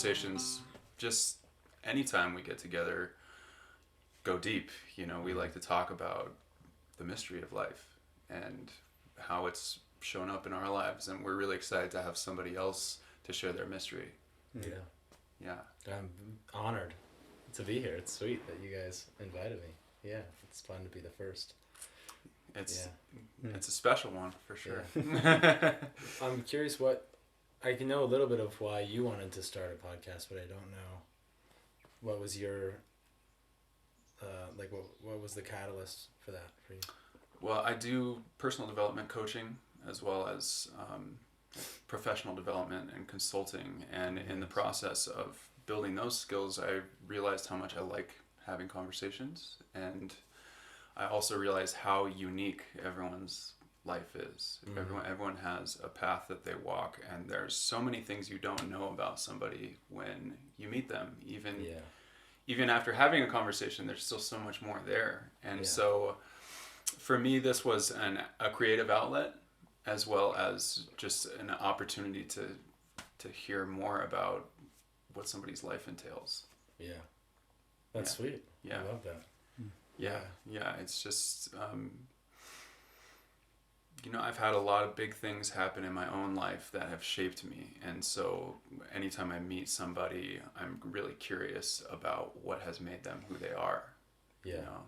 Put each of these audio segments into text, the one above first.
conversations, just anytime we get together, go deep. You know, we like to talk about the mystery of life and how it's shown up in our lives, and we're really excited to have somebody else to share their mystery. Yeah. I'm honored to be here. It's sweet that you guys invited me. Yeah, it's fun to be the first. It's a special one for sure. Yeah. I'm curious I can know a little bit of why you wanted to start a podcast, but I don't know what was your what was the catalyst for that for you? Well, I do personal development coaching as well as professional development and consulting, and in the process of building those skills, I realized how much I like having conversations, and I also realized how unique everyone's life is. Everyone has a path that they walk, and there's so many things you don't know about somebody when you meet them. Even after having a conversation, there's still so much more there. And so for me, this was a creative outlet, as well as just an opportunity to hear more about what somebody's life entails. Yeah. That's sweet. Yeah. I love that. Yeah. It's just, I've had a lot of big things happen in my own life that have shaped me. And so anytime I meet somebody, I'm really curious about what has made them who they are. Yeah. You know?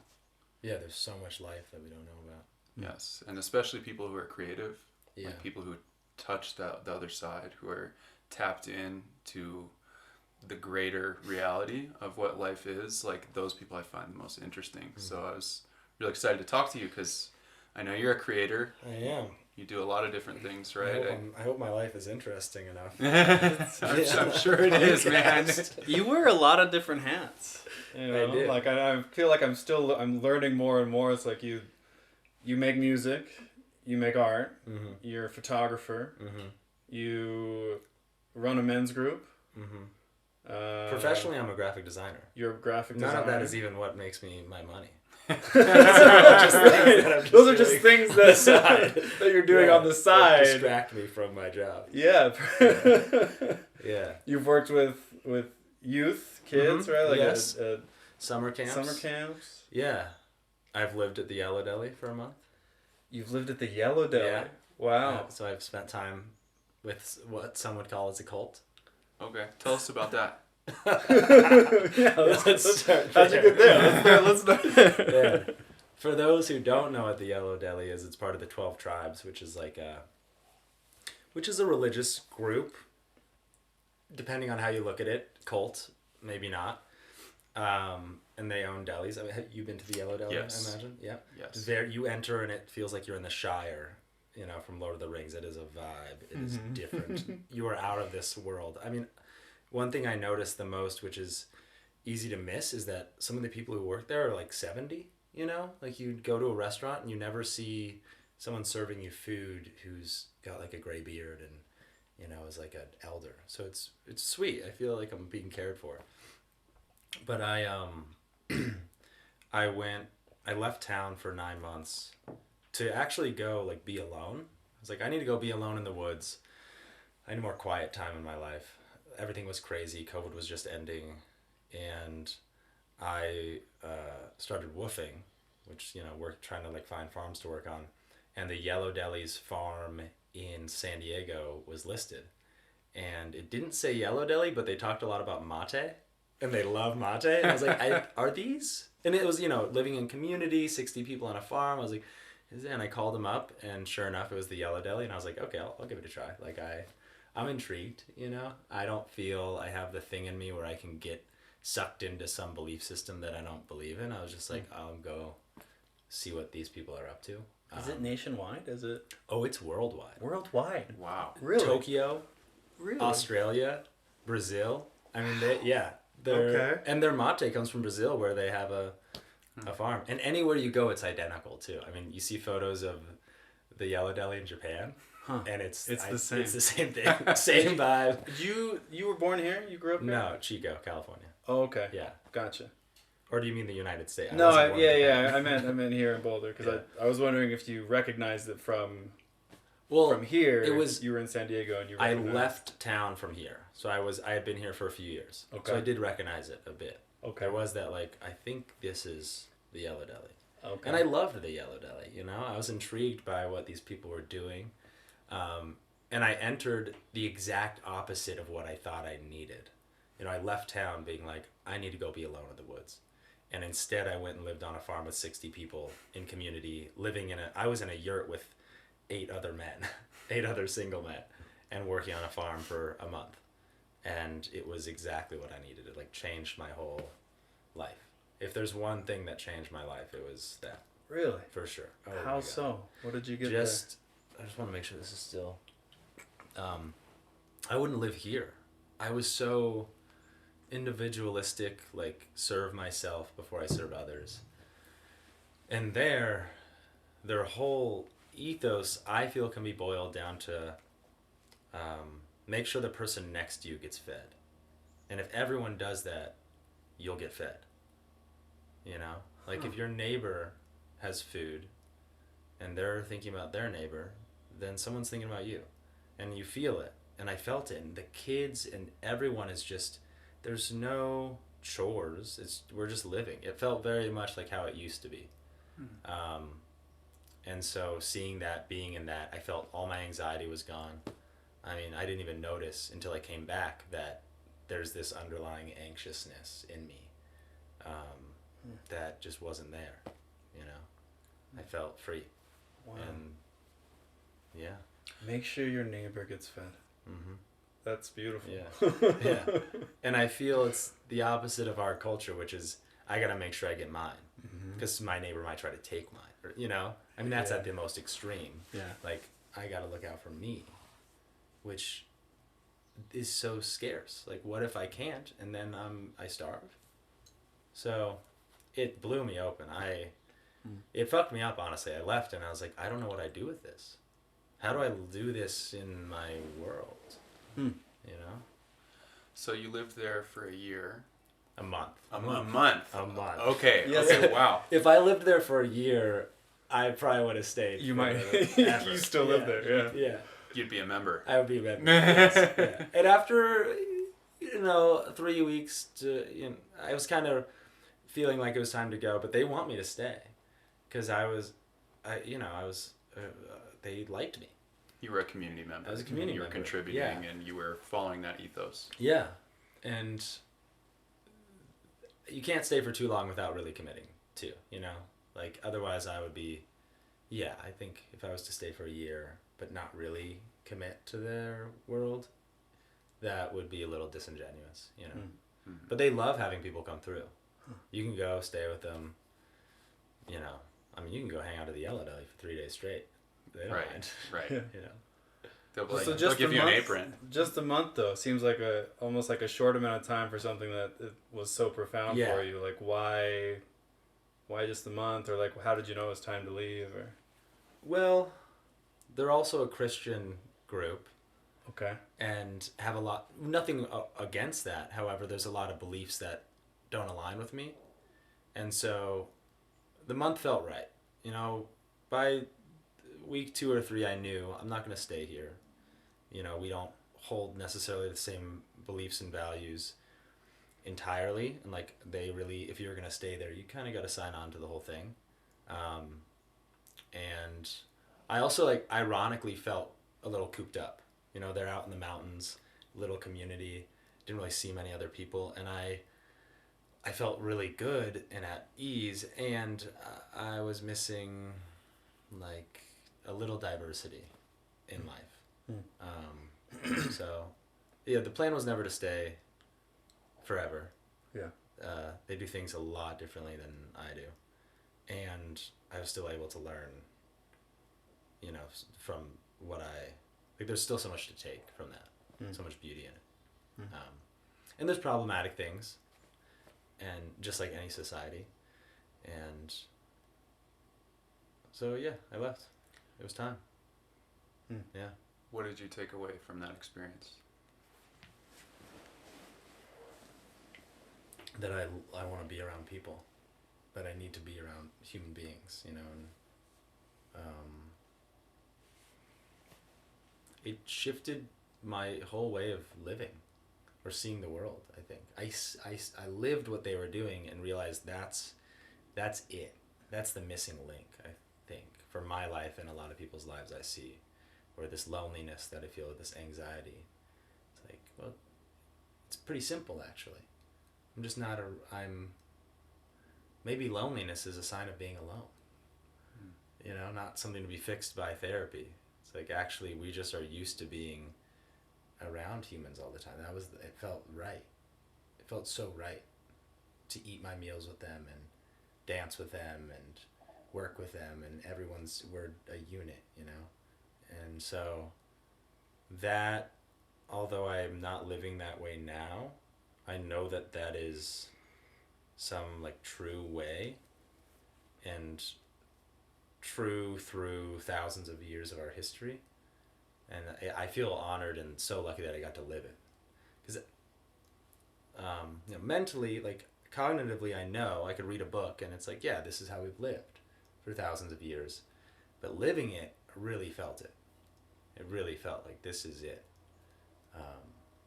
Yeah, there's so much life that we don't know about. Yes. And especially people who are creative. Yeah. Like people who touch the other side, who are tapped in to the greater reality of what life is. Like those people I find the most interesting. So I was really excited to talk to you because I know you're a creator. I am. You do a lot of different things, right? I hope my life is interesting enough. I'm sure it is, man. You wear a lot of different hats. You know, I do. like I feel like I'm learning more and more. It's like you make music, you make art, you're a photographer, you run a men's group. Professionally, I'm a graphic designer. You're a graphic designer. None of that is even what makes me my money. Those are just things that you're doing on the side. Distract me from my job. Yeah. Yeah. You've worked with youth, kids, right? Like yes. Summer camps. Summer camps. Yeah. I've lived at the Yellow Deli for a month. You've lived at the Yellow Deli. Yeah. Wow. So I've spent time with what some would call as a cult. Okay, tell us about that. Let's start. How'd you get there? Let's start. Yeah. For those who don't know what the Yellow Deli is, it's part of the 12 Tribes, which is a religious group. Depending on how you look at it, cult, maybe not. And they own delis. I mean, have you been to the Yellow Deli? Yes. I imagine. Yeah. Yes. There, you enter and it feels like you're in the Shire. You know, from Lord of the Rings. It is a vibe. It is different. You are out of this world. I mean, one thing I noticed the most, which is easy to miss, is that some of the people who work there are like 70, you know? Like you go to a restaurant and you never see someone serving you food who's got like a gray beard and, you know, is like an elder. So it's sweet. I feel like I'm being cared for. But I left town for 9 months to actually go like be alone. I was like, I need to go be alone in the woods. I need more quiet time in my life. Everything was crazy. COVID was just ending. And I started woofing, which, you know, we're trying to like find farms to work on. And the Yellow Deli's farm in San Diego was listed. And it didn't say Yellow Deli, but they talked a lot about mate. And they love mate. And I was like, are these? And it was, you know, living in community, 60 people on a farm. I was like, and I called them up, and sure enough, it was the Yellow Deli. And I was like, okay, I'll give it a try. Like, I'm intrigued, you know? I don't feel I have the thing in me where I can get sucked into some belief system that I don't believe in. I was just like, I'll go see what these people are up to. Is it nationwide? Is it? Oh, it's worldwide. Worldwide. Wow. Really? Tokyo, Really? Australia, Brazil. I mean, Okay. And their mate comes from Brazil, where they have a farm. And anywhere you go, it's identical too. I mean, you see photos of the Yellow Deli in Japan, and it's the same. It's the same thing, same vibe. You were born here? You grew up here? No, Chico, California. Oh, okay. Yeah. Gotcha. Or do you mean the United States? No, I meant here in Boulder because I was wondering if you recognized it from Well, from here, it was you were in San Diego and you I recognized- left town from here, so I had been here for a few years, Okay. so I did recognize it a bit. Okay. There was that like I think this is the Yellow Deli, Okay. and I loved the Yellow Deli. You know, I was intrigued by what these people were doing, and I entered the exact opposite of what I thought I needed. You know, I left town being like, I need to go be alone in the woods. And instead I went and lived on a farm with 60 people in community, I was in a yurt with 8 other men, 8 other single men, and working on a farm for a month. And it was exactly what I needed. It like changed my whole life. If there's one thing that changed my life, it was that. Really? For sure. Oh my How God. so? What did you get I just want to make sure this is still. I wouldn't live here. I was so individualistic, like serve myself before I serve others. And their whole ethos, I feel, can be boiled down to make sure the person next to you gets fed. And if everyone does that, you'll get fed. You know? Like if your neighbor has food and they're thinking about their neighbor, then someone's thinking about you. And you feel it. And I felt it. And the kids and everyone is just, there's no chores. We're just living. It felt very much like how it used to be. And so seeing that, being in that, I felt all my anxiety was gone. I mean, I didn't even notice until I came back that there's this underlying anxiousness in me that just wasn't there, you know. I felt free. Wow. And yeah. Make sure your neighbor gets fed. Mm-hmm. That's beautiful. Yeah. Yeah. And I feel it's the opposite of our culture, which is I got to make sure I get mine because my neighbor might try to take mine, or, you know, I mean, that's Yeah. at the most extreme. Yeah. Like I got to look out for me, which is so scarce. Like, what if I can't, and then I starve? So it blew me open. It fucked me up, honestly. I left and I was like, I don't know what I do with this. How do I do this in my world? You know? So you lived there for a year. A month. A month. A month. Okay. Yes. Okay. Wow. If I lived there for a year, I probably would have stayed. You for might. ever. You still live there, yeah. Yeah. You'd be a member. I would be a member. Yes, yeah. And after, 3 weeks I was kind of feeling like it was time to go, but they want me to stay because they liked me. You were a community member. I was a community You were member. contributing, Yeah. and you were following that ethos. Yeah. And you can't stay for too long without really committing to, like otherwise I would be, I think if I was to stay for a year but not really commit to their world, that would be a little disingenuous, But they love having people come through. You can go stay with them, you can go hang out at the Yellow Deli for 3 days straight. They don't mind. Right. You know. They'll, So they'll just give a you an month- apron. Just a month though seems like almost like a short amount of time for something that it was so profound Yeah. for you. Like why just a month, or like how did you know it was time to leave? Or Well, they're also a Christian group. okay, And have nothing against that. However, there's a lot of beliefs that don't align with me. And so the month felt right. By week 2 or 3, I knew I'm not going to stay here. We don't hold necessarily the same beliefs and values entirely. And like if you're going to stay there, you kind of got to sign on to the whole thing. And I also ironically felt a little cooped up. They're out in the mountains, little community, didn't really see many other people, and I felt really good and at ease, and I was missing a little diversity in life. So the plan was never to stay forever. yeah, They do things a lot differently than I do, and I was still able to learn, from what there's still so much to take from that, so much beauty in it. And there's problematic things, and just like any society, and so I left. It was time. Yeah. What did you take away from that experience? That I want to be around people, that I need to be around human beings, and it shifted my whole way of living or seeing the world. I think I lived what they were doing and realized that's it. That's the missing link, I think, for my life and a lot of people's lives I see, or this loneliness that I feel, this anxiety. It's like, well, it's pretty simple actually. I'm just not maybe loneliness is a sign of being alone. You know, not something to be fixed by therapy. It's like, actually, we just are used to being around humans all the time. It felt right. It felt so right to eat my meals with them and dance with them and work with them, and we're a unit, you know? And so that, although I'm not living that way now, I know that that is some like true way, and true through thousands of years of our history. And I feel honored and so lucky that I got to live it. Because mentally, like cognitively, I know I could read a book and it's like, yeah, this is how we've lived for thousands of years. But living it, really felt it. It really felt like this is it.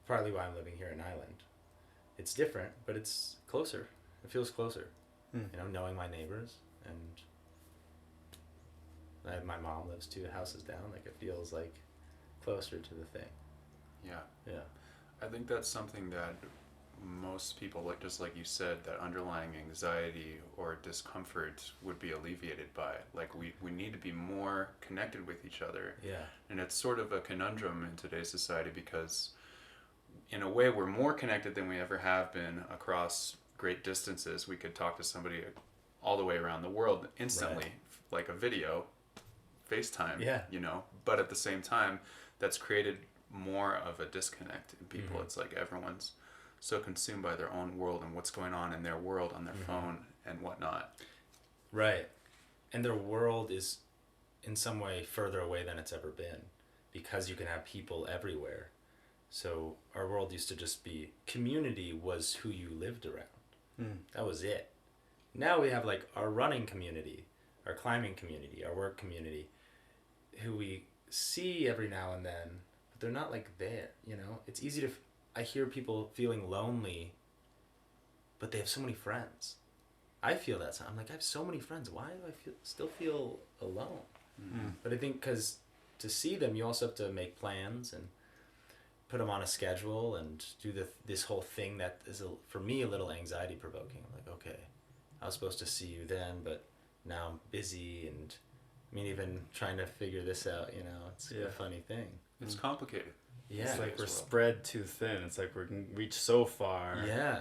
Partly why I'm living here in Ireland. It's different, but it's closer. It feels closer. You know, knowing my neighbors, and my mom lives 2 houses down. Like, it feels like closer to the thing. Yeah. I think that's something that most people, like just like you said, that underlying anxiety or discomfort would be alleviated by. Like, we need to be more connected with each other. Yeah. And it's sort of a conundrum in today's society because, in a way, we're more connected than we ever have been across great distances. We could talk to somebody all the way around the world instantly, like a video, FaceTime, you know. But at the same time, that's created more of a disconnect in people. It's like everyone's so consumed by their own world and what's going on in their world on their phone and whatnot. Right. And their world is in some way further away than it's ever been, because you can have people everywhere. So our world used to just be, community was who you lived around. That was it. Now we have like our running community, our climbing community, our work community, who we see every now and then, but they're not like there, you know? It's easy to, I hear people feeling lonely, but they have so many friends. I feel that. I'm like, I have so many friends. Why do I still feel alone? But I think because to see them, you also have to make plans and put them on a schedule and do this whole thing that is, for me, a little anxiety provoking. I'm like, okay, I was supposed to see you then, but now I'm busy, and I mean, even trying to figure this out, you know, it's a funny thing. It's complicated. Yeah. It's like we're spread too thin. It's like we can reach so far. Yeah.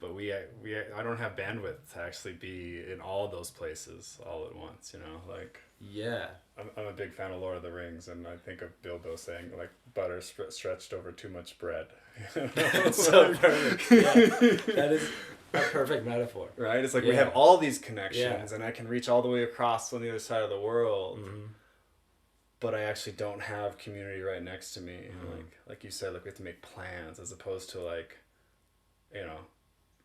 But I don't have bandwidth to actually be in all those places all at once, you know, like. Yeah. I'm a big fan of Lord of the Rings, and I think of Bilbo saying, like, butter stretched over too much bread. It's so perfect. Yeah. That is a perfect metaphor. Right? It's like we have all these connections, and I can reach all the way across on the other side of the world, but I actually don't have community right next to me. Like you said, like, we have to make plans, as opposed to, like, you know,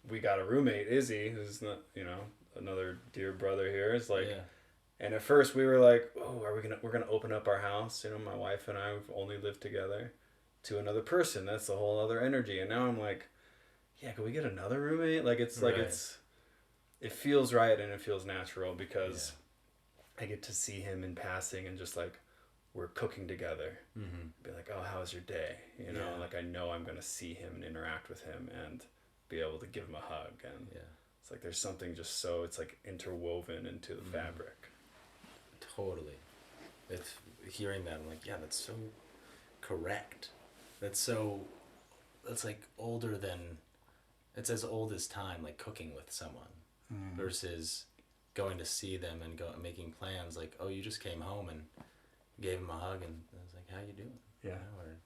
we got a roommate, Izzy, who's not, you know, another dear brother here. It's like, and at first we were like, oh, we're gonna open up our house, you know, my wife and I, we've only lived together, to another person. That's a whole other energy. And now I'm like, yeah, can we get another roommate? Like, it's like, it feels right and it feels natural, because I get to see him in passing, and just like, we're cooking together. Be like, oh, how's your day? You know, like, I know I'm gonna see him and interact with him and be able to give him a hug. And it's like, there's something just so, it's like interwoven into the fabric. Totally. If hearing that, I'm like, yeah, that's so correct. That's like older than, it's as old as time, like cooking with someone versus going to see them and making plans. Like, oh, you just came home and gave him a hug, and I was like, how you doing? Yeah. You know, or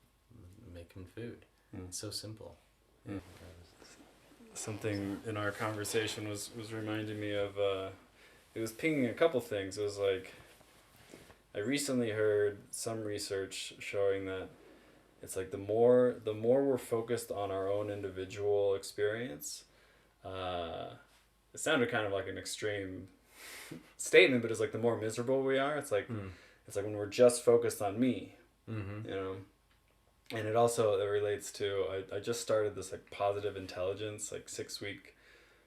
make him food. It's so simple. Something in our conversation was reminding me of, it was pinging a couple things. It was like, I recently heard some research showing that it's like the more we're focused on our own individual experience, it sounded kind of like an extreme statement, but it's like the more miserable we are. It's like it's like when we're just focused on me, Mm-hmm. you know. And it relates to, I just started this like positive intelligence like 6-week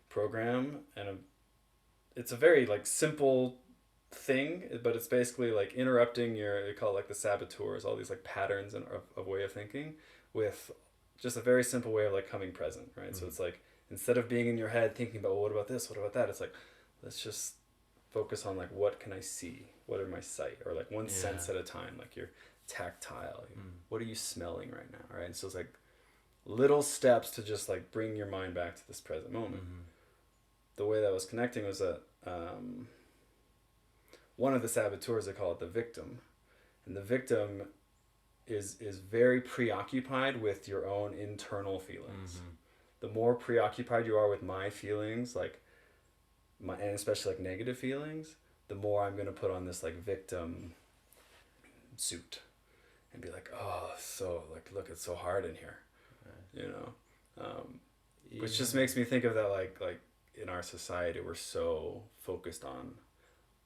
program, and it's a very like simple thing, but it's basically like interrupting they call it like the saboteurs, all these like patterns of way of thinking, with just a very simple way of like coming present, right? So it's like, instead of being in your head thinking about, well, what about this, what about that, it's like, let's just focus on like, what can I see, what are my sight, or like one sense at a time, like your tactile, what are you smelling right now, right? And so it's like little steps to just like bring your mind back to this present moment. The way that was connecting was that one of the saboteurs, they call it the victim, and the victim is very preoccupied with your own internal feelings. The more preoccupied you are with my feelings, like and especially like negative feelings, the more I'm gonna put on this like victim suit and be like, oh, so like, look, it's so hard in here, you know, which just makes me think of that like in our society we're so focused on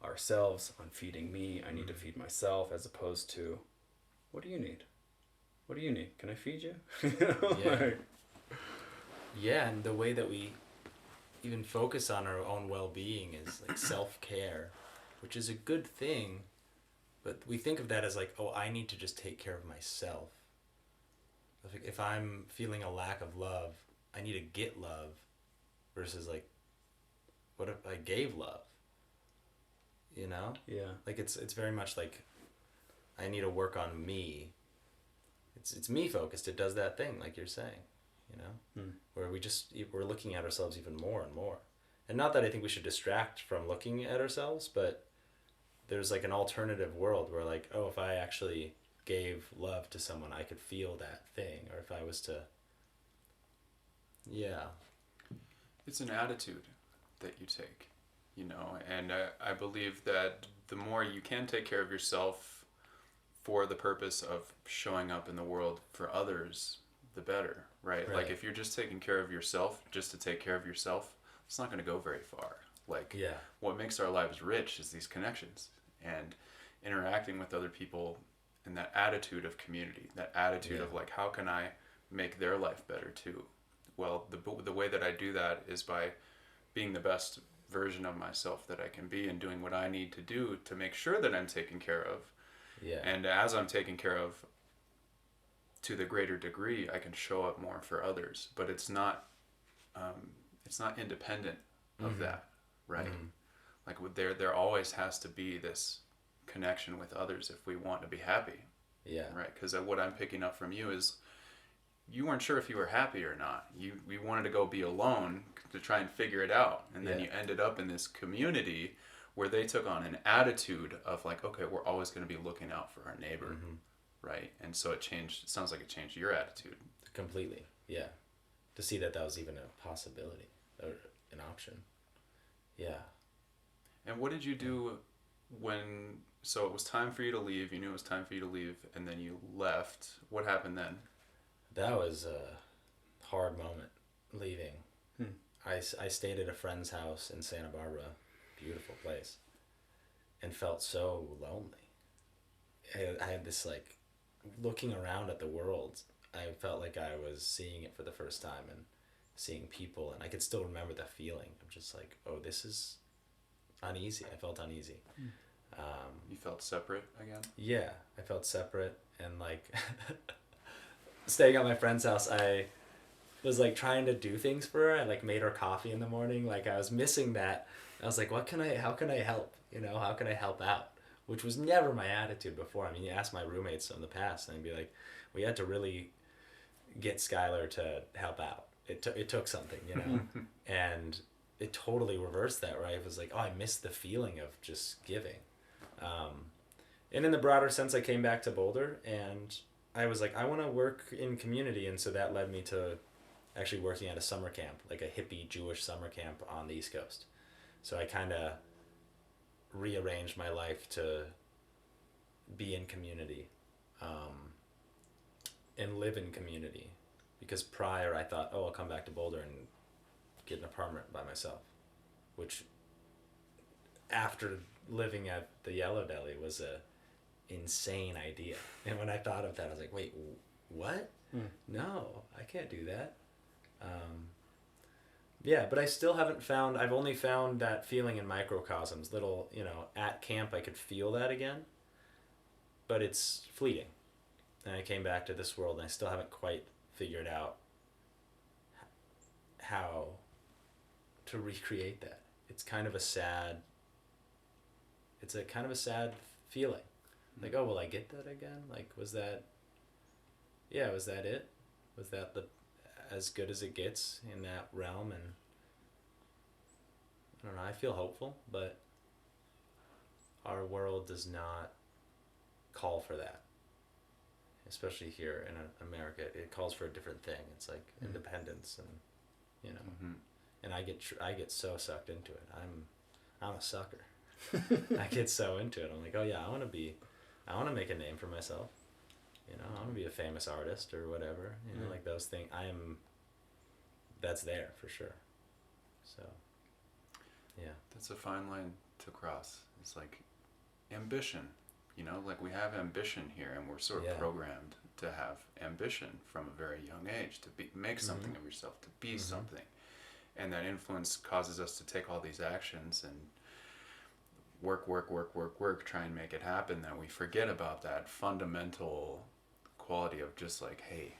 ourselves, on feeding me, I need to feed myself, as opposed to, what do you need? What do you need? Can I feed you? Yeah, and the way that we even focus on our own well-being is like self-care, which is a good thing, but we think of that as like, oh, I need to just take care of myself. If I'm feeling a lack of love, I need to get love, versus like, what if I gave love? You know? Yeah. Like it's very much like, I need to work on me. It's me focused. It does that thing like you're saying, you know, where we're looking at ourselves even more and more. And not that I think we should distract from looking at ourselves, but there's like an alternative world where like, oh, if I actually gave love to someone, I could feel that thing. Or if I was to, It's an attitude that you take, you know, and I believe that the more you can take care of yourself for the purpose of showing up in the world for others, the better, right? Like if you're just taking care of yourself just to take care of yourself, it's not going to go very far. Like what makes our lives rich is these connections and interacting with other people, and that attitude of community, that attitude of like, how can I make their life better too? Well, the way that I do that is by being the best version of myself that I can be, and doing what I need to do to make sure that I'm taken care of. And as I'm taken care of to the greater degree, I can show up more for others. But it's not independent of that, right? Like there always has to be this connection with others if we want to be happy. Right? Because what I'm picking up from you is, you weren't sure if you were happy or not. We wanted to go be alone to try and figure it out. And then you ended up in this community where they took on an attitude of like, okay, we're always going to be looking out for our neighbor. Right? And so it sounds like it changed your attitude. Completely. Yeah. To see that was even a possibility or an option. Yeah. And what did you do so it was time for you to leave, you knew it was time for you to leave, and then you left. What happened then? That was a hard moment, leaving. I stayed at a friend's house in Santa Barbara, beautiful place, and felt so lonely. I had this like, looking around at the world, I felt like I was seeing it for the first time and seeing people, and I could still remember the feeling of just like, oh, this is uneasy. I felt uneasy. You felt separate again? Yeah, I felt separate, and like staying at my friend's house, I was like trying to do things for her. I like made her coffee in the morning. Like I was missing that. I was like, how can I help? You know, how can I help out? Which was never my attitude before. I mean, you ask my roommates in the past, and they'd be like, we had to really get Skyler to help out. It took something, you know, and it totally reversed that, right? It was like, oh, I missed the feeling of just giving. And in the broader sense, I came back to Boulder, and I was like, I want to work in community. And so that led me to actually working at a summer camp, like a hippie Jewish summer camp on the East Coast. So I kind of rearranged my life to be in community, and live in community. Because prior I thought, oh, I'll come back to Boulder and get an apartment by myself, which after living at the Yellow Deli was a insane idea. And when I thought of that, I was like, wait, what? No, I can't do that. Yeah, but I still haven't found, I've only found that feeling in microcosms, little, at camp I could feel that again, but it's fleeting. And I came back to this world and I still haven't quite figured out how to recreate that. It's kind of a sad feeling. Like, oh, will I get that again? Like, was that it? Was that as good as it gets in that realm? And I don't know, I feel hopeful, but our world does not call for that. Especially here in America, it calls for a different thing. It's like independence and, and I get so sucked into it. I'm a sucker. I get so into it. I'm like, oh yeah, I want to make a name for myself. I want to be a famous artist or whatever. Like those things. That's there for sure. So, yeah. That's a fine line to cross. It's like ambition. Like we have ambition here, and we're sort of programmed to have ambition from a very young age to make something of yourself, to be something, and that influence causes us to take all these actions and work, try and make it happen. That we forget about that fundamental quality of just like, hey,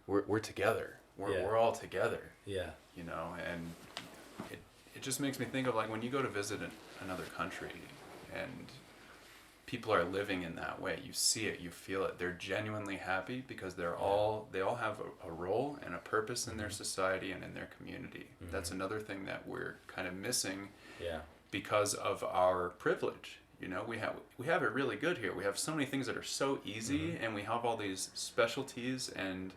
we're together. We're all together. Yeah. And it just makes me think of like when you go to visit another country and people are living in that way. You see it, you feel it. They're genuinely happy because they all have a role and a purpose in their society and in their community. That's another thing that we're kind of missing because of our privilege. We have it really good here. We have so many things that are so easy, and we have all these specialties, and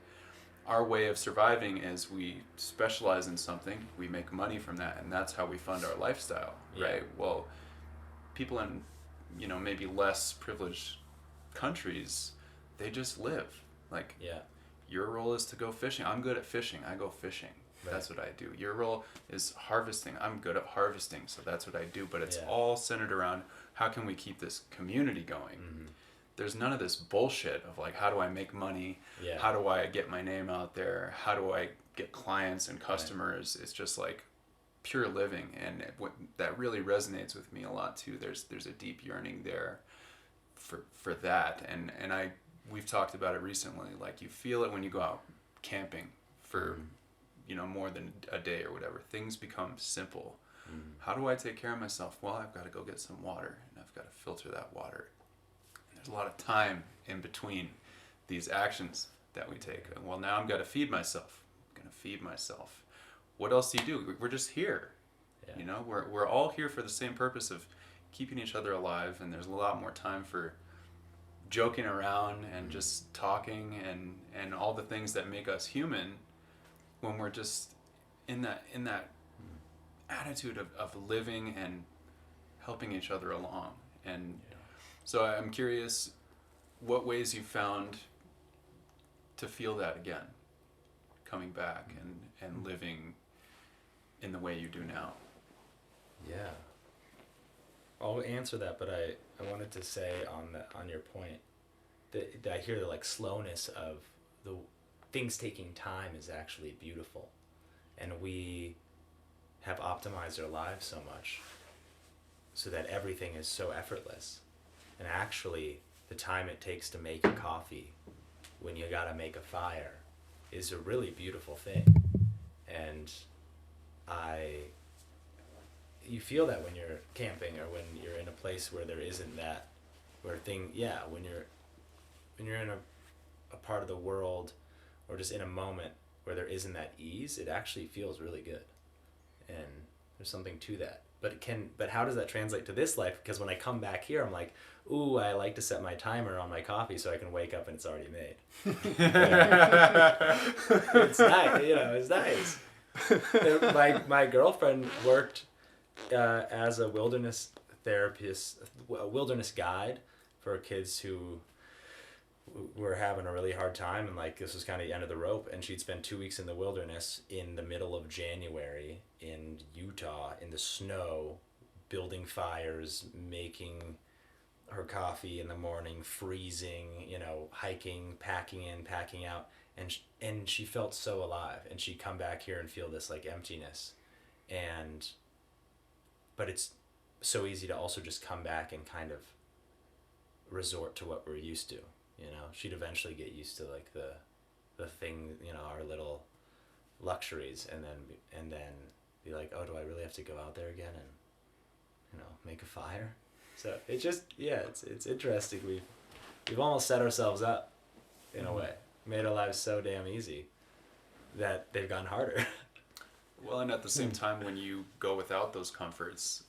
our way of surviving is we specialize in something, we make money from that, and that's how we fund our lifestyle, right? Well, people in maybe less privileged countries, they just live. Like, your role is to go fishing. I'm good at fishing. I go fishing. Right. That's what I do. Your role is harvesting. I'm good at harvesting, so that's what I do. But it's all centered around how can we keep this community going? There's none of this bullshit of like, how do I make money? How do I get my name out there? How do I get clients and customers? It's just like pure living, and that really resonates with me a lot too. There's a deep yearning there for that, and we've talked about it recently. Like you feel it when you go out camping for more than a day or whatever. Things become simple. How do I take care of myself? Well, I've got to go get some water, and I've got to filter that water. And there's a lot of time in between these actions that we take. Well, now I've got to feed myself. I'm going to feed myself. What else do you do? We're just here. We're all here for the same purpose of keeping each other alive, and there's a lot more time for joking around and just talking and all the things that make us human when we're just in that attitude of living and helping each other along. And so I'm curious what ways you found to feel that again, coming back and living in the way you do now. Yeah. I'll answer that, but I wanted to say on your point that I hear the like slowness of the things taking time is actually beautiful, and we have optimized our lives so much so that everything is so effortless, and actually the time it takes to make a coffee when you gotta make a fire is a really beautiful thing. And you feel that when you're camping or when you're in a place where there isn't that, when you're in a part of the world or just in a moment where there isn't that ease, it actually feels really good. And there's something to that. But how does that translate to this life? Because when I come back here, I'm like, ooh, I like to set my timer on my coffee so I can wake up and it's already made. It's nice, it's nice. My girlfriend worked as a wilderness therapist, a wilderness guide for kids who were having a really hard time, and like this was kind of the end of the rope, and she'd spend 2 weeks in the wilderness in the middle of January in Utah in the snow, building fires, making her coffee in the morning, freezing, you know, hiking, packing in, packing out, and she felt so alive, and she'd come back here and feel this like emptiness, but it's so easy to also just come back and kind of resort to what we're used to, you know. She'd eventually get used to like the thing, you know, our little luxuries, and then be like, oh, do I really have to go out there again and, you know, make a fire? So it just, yeah, it's interesting. We've almost set ourselves up in a way, made our lives so damn easy that they've gotten harder. Well, and at the same time, when you go without those comforts,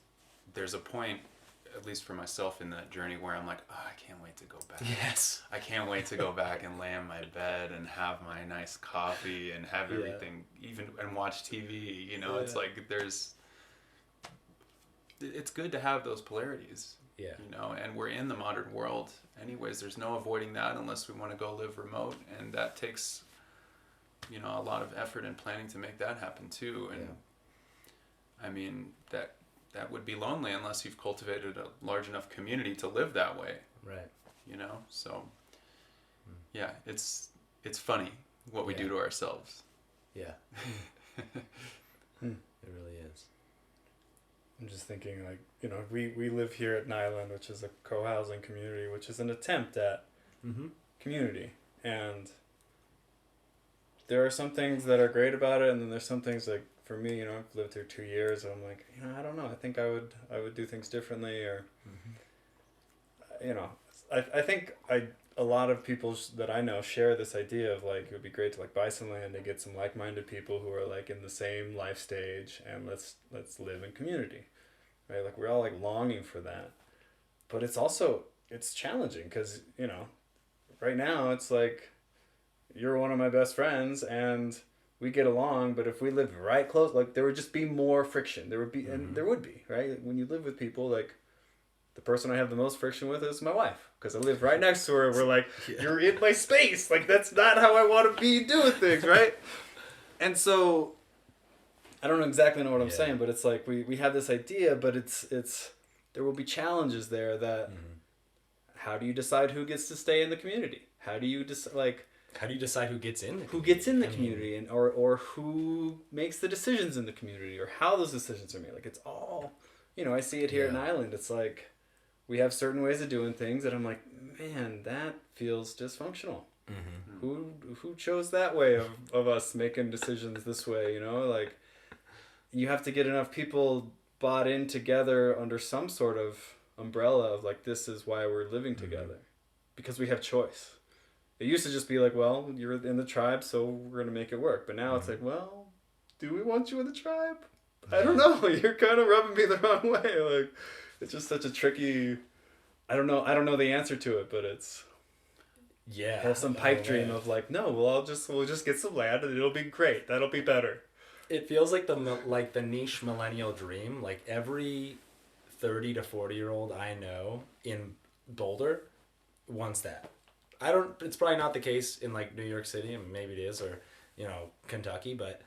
there's a point, at least for myself in that journey, where I'm like, oh, I can't wait to go back. Yes. I can't wait to go back and lay in my bed and have my nice coffee and have everything, and watch TV, you know. It's like it's good to have those polarities. Yeah. You know, and we're in the modern world anyways. There's no avoiding that unless we want to go live remote, and that takes, you know, a lot of effort and planning to make that happen too. And I mean, that would be lonely unless you've cultivated a large enough community to live that way. Right. You know, so yeah, it's funny what we do to ourselves. Yeah. It really is. I'm just thinking, like, you know, we live here at Nyland, which is a co-housing community, which is an attempt at community. And there are some things that are great about it, and then there's some things, like, for me, you know, I've lived here 2 years, and I'm like, you know, I don't know. I think I would do things differently, or, you know, I think a lot of people that I know share this idea of, like, it would be great to, like, buy some land and get some like-minded people who are, like, in the same life stage, and let's live in community, right? Like, we're all, like, longing for that. But it's challenging because, you know, right now it's like, you're one of my best friends, and we get along, but if we lived right close, like, there would just be more friction. There would be, and there would be, right? When you live with people, like, the person I have the most friction with is my wife, because I live right next to her. We're like, you're in my space. Like, that's not how I want to be doing things, right? And so, I don't exactly know what I'm saying, but it's like, we have this idea, but it's there will be challenges there that, how do you decide who gets to stay in the community? How do you how do you decide who gets in the community? Who gets in the community, and or who makes the decisions in the community, or how those decisions are made? Like, it's all, you know, I see it here in Island. It's like, we have certain ways of doing things that I'm like, man, that feels dysfunctional. Who chose that way of us making decisions this way, you know? Like, you have to get enough people bought in together under some sort of umbrella of, like, this is why we're living together. Because we have choice. It used to just be like, well, you're in the tribe, so we're going to make it work. But now it's like, well, do we want you in the tribe? I don't know. You're kind of rubbing me the wrong way. Like, it's just such a tricky, I don't know the answer to it, but it's have some pipe dream of, like, no, we'll just get some land and it'll be great. That'll be better. It feels like the niche millennial dream. Like, every 30 to 40-year-old I know in Boulder wants that. It's probably not the case in, like, New York City, and maybe it is, or, you know, Kentucky, but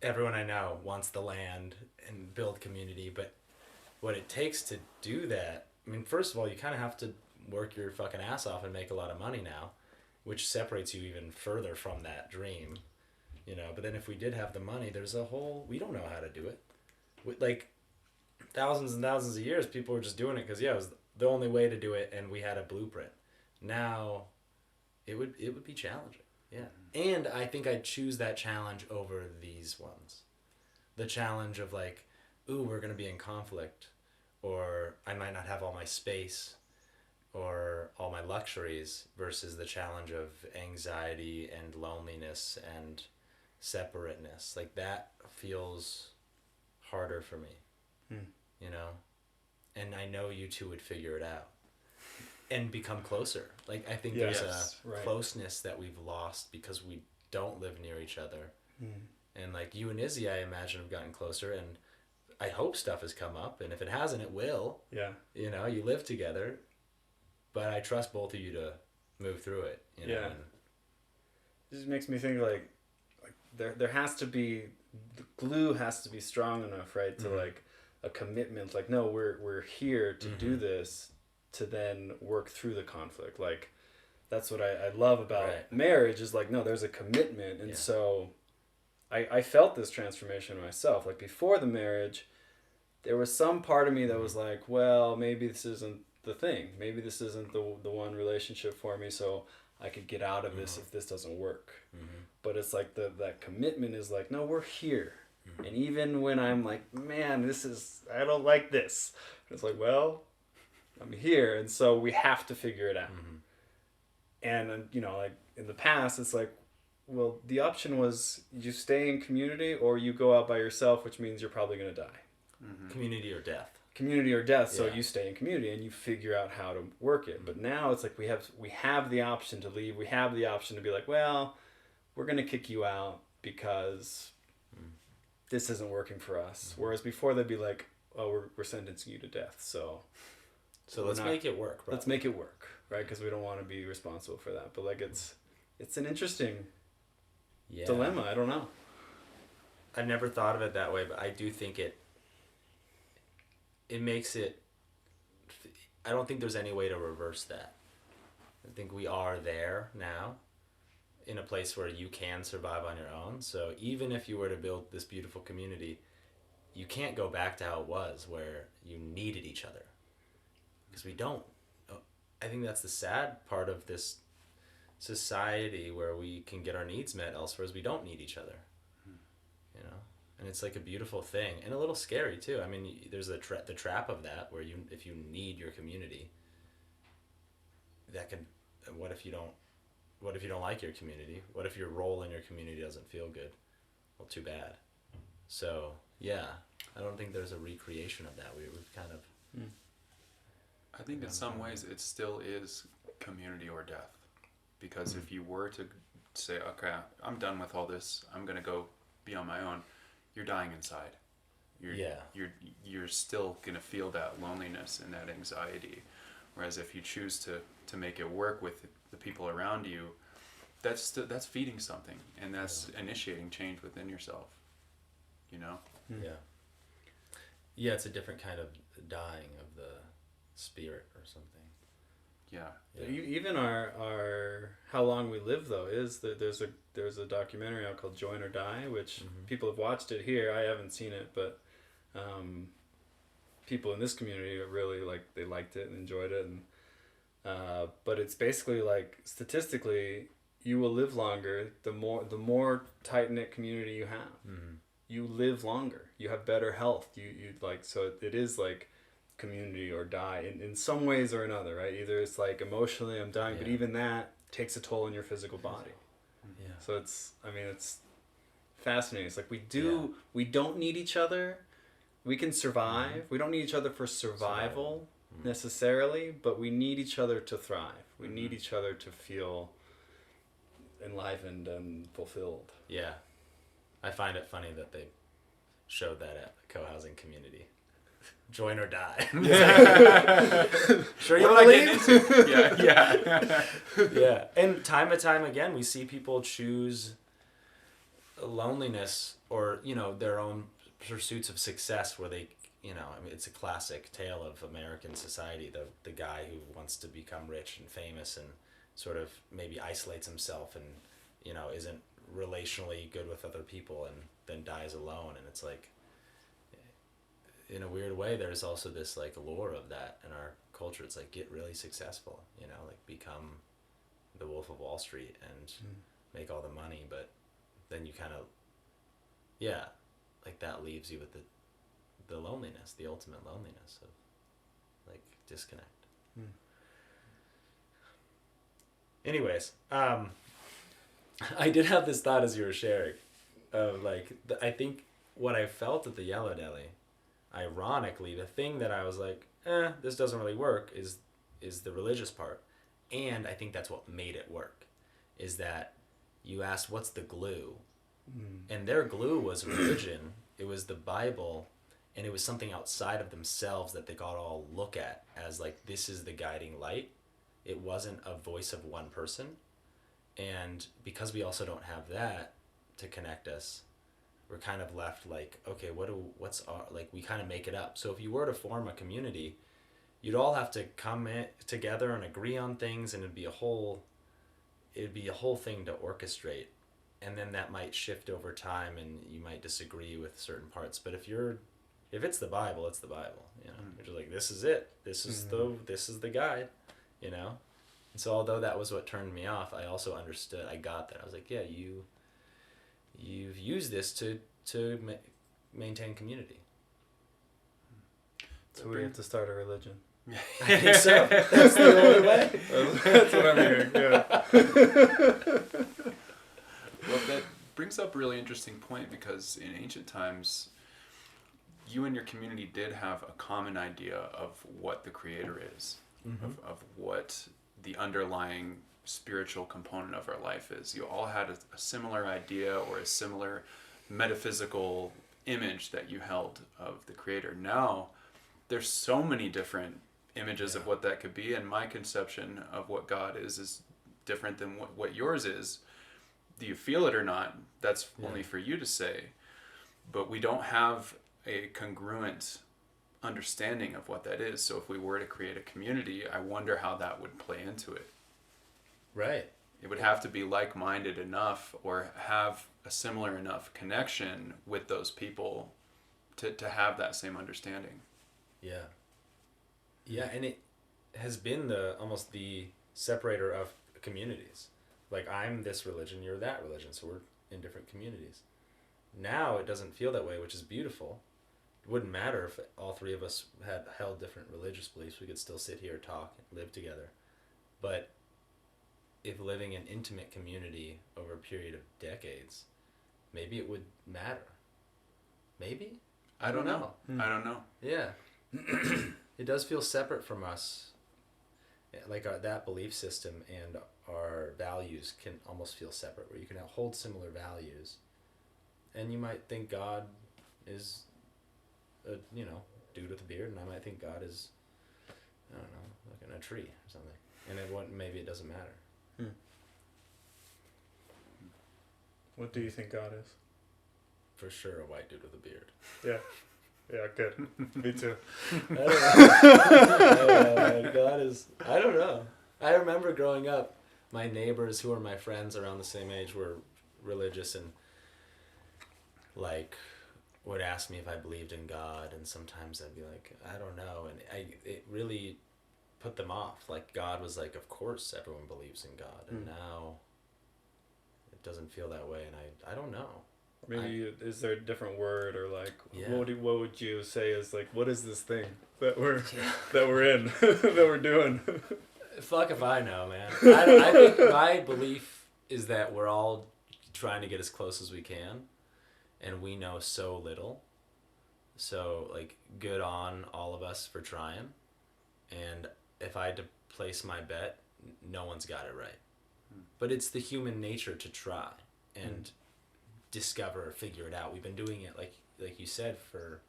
everyone I know wants the land and build community. But what it takes to do that, I mean, first of all, you kind of have to work your fucking ass off and make a lot of money now, which separates you even further from that dream, you know. But then if we did have the money, we don't know how to do it. Like, thousands and thousands of years, people were just doing it because, it was the only way to do it, and we had a blueprint. Now, it would be challenging, And I think I'd choose that challenge over these ones. The challenge of, like, ooh, we're going to be in conflict, or I might not have all my space or all my luxuries, versus the challenge of anxiety and loneliness and separateness. Like, that feels harder for me, you know? And I know you two would figure it out and become closer. Like, I think there's a closeness that we've lost because we don't live near each other. And, like, you and Izzy, I imagine, have gotten closer, and I hope stuff has come up, and if it hasn't, it will. Yeah. You know, you live together, but I trust both of you to move through it, you know. And it just makes me think, like there has to be, the glue has to be strong enough, right, to like a commitment, like, no, we're here to do this to then work through the conflict. Like, that's what I love about Right. marriage is like, no, there's a commitment. And Yeah. so I felt this transformation myself. Like, before the marriage, there was some part of me that was like, well, maybe this isn't the thing. Maybe this isn't the one relationship for me, so I could get out of this if this doesn't work. But it's like that commitment is like, no, we're here. And even when I'm like, man, I don't like this. It's like, well, I'm here. And so we have to figure it out. And, you know, like in the past, it's like, well, the option was you stay in community or you go out by yourself, which means you're probably going to die. Community or death. Community or death. So Yeah. you stay in community and you figure out how to work it. But now it's like we have the option to leave. We have the option to be like, well, we're going to kick you out because this isn't working for us. Whereas before they'd be like, oh, we're sentencing you to death. So let's make it work, bro. let's make it work, right? Because we don't want to be responsible for that. But like it's an interesting dilemma. I don't know. I've never thought of it that way, but I do think it makes it. I don't think there's any way to reverse that. I think we are there now, in a place where you can survive on your own. So even if you were to build this beautiful community, you can't go back to how it was, where you needed each other, because we don't. I think that's the sad part of this society, where we can get our needs met elsewhere, is we don't need each other. You know, and it's like a beautiful thing and a little scary too. I mean, there's the trap of that, where if you need your community, that can. What if you don't like your community? What if your role in your community doesn't feel good? Well, too bad. So yeah, I don't think there's a recreation of that. We've kind of. I think in some ways it still is community or death, because if you were to say, okay, I'm done with all this, I'm gonna go be on my own, you're dying inside. You're still gonna feel that loneliness and that anxiety. Whereas if you choose to make it work with the people around you, that's feeding something, and that's initiating change within yourself. You know? Yeah, it's a different kind of dying of the spirit or something. Yeah. Even our how long we live though is that there's a documentary out called Join or Die, which people have watched it here. I haven't seen it, but people in this community really they liked it and enjoyed it, and but it's basically like statistically you will live longer the more tight knit community you have. You live longer. You have better health. You like, so it is like community or die in some ways or another, right? Either it's like emotionally I'm dying, but even that takes a toll on your physical body. So it's fascinating. It's like we don't need each other. We can survive. We don't need each other for survival necessarily, but we need each other to thrive. We need each other to feel enlivened and fulfilled. Yeah. I find it funny that they showed that at the co-housing community. Join or die. Sure you want to leave? Yeah. And time and time again, we see people choose loneliness or, their own pursuits of success where they, it's a classic tale of American society. The guy who wants to become rich and famous and sort of maybe isolates himself and, isn't relationally good with other people and then dies alone. And it's like, in a weird way, there's also this like allure of that in our culture. It's like, get really successful, like become the Wolf of Wall Street and make all the money. But then you kind of, like that leaves you with the loneliness, the ultimate loneliness of like disconnect. Anyways, I did have this thought as you were sharing of like, I think what I felt at the Yellow Deli, ironically, the thing that I was like, this doesn't really work is the religious part. And I think that's what made it work, is that you asked, what's the glue? And their glue was religion. It was the Bible, and it was something outside of themselves that they got to all look at as like, this is the guiding light. It wasn't a voice of one person. And because we also don't have that to connect us, we're kind of left like, okay, we kind of make it up. So if you were to form a community, you'd all have to come in together and agree on things, and it'd be a whole thing to orchestrate. And then that might shift over time, and you might disagree with certain parts. But if it's the Bible, it's the Bible. You know, you're just like, this is it. This is the guide. You know, and so although that was what turned me off, I also understood. I got that. I was like, yeah, you've used this to maintain community. So we have to start a religion. I think so. That's the only way. That's what I'm hearing. Yeah. Well, that brings up a really interesting point, because in ancient times, you and your community did have a common idea of what the Creator is, of what the underlying spiritual component of our life is. You all had a similar idea or a similar metaphysical image that you held of the Creator. Now, there's so many different images of what that could be, and my conception of what God is different than what yours is. Do you feel it or not? That's only for you to say. But we don't have a congruent understanding of what that is. So if we were to create a community, I wonder how that would play into it. Right. It would have to be like-minded enough, or have a similar enough connection with those people to have that same understanding. Yeah. Yeah, and it has been almost the separator of communities. Like, I'm this religion, you're that religion, so we're in different communities. Now it doesn't feel that way, which is beautiful. It wouldn't matter if all three of us had held different religious beliefs. We could still sit here, talk, and live together. But if living in intimate community over a period of decades, maybe it would matter. Maybe? I don't know. I don't know. Yeah. It does feel separate from us. Like that belief system and our values can almost feel separate, where you can hold similar values, and you might think God is a dude with a beard, and I might think God is, I don't know, like in a tree or something, and maybe it doesn't matter. What do you think God is? For sure, a white dude with a beard. Yeah, good. Me too. I don't know. God is, I don't know. I remember growing up, my neighbors who were my friends around the same age were religious, and like would ask me if I believed in God, and sometimes I'd be like, I don't know, and it really put them off. Like, God was like, of course everyone believes in God, and now it doesn't feel that way, and I don't know. Maybe is there a different word, or like what would you say is like, what is this thing that we're in that we're doing? Fuck if I know, man. I think my belief is that we're all trying to get as close as we can, and we know so little. So, like, good on all of us for trying. And if I had to place my bet, no one's got it right. But it's the human nature to try and discover or figure it out. We've been doing it, like you said, for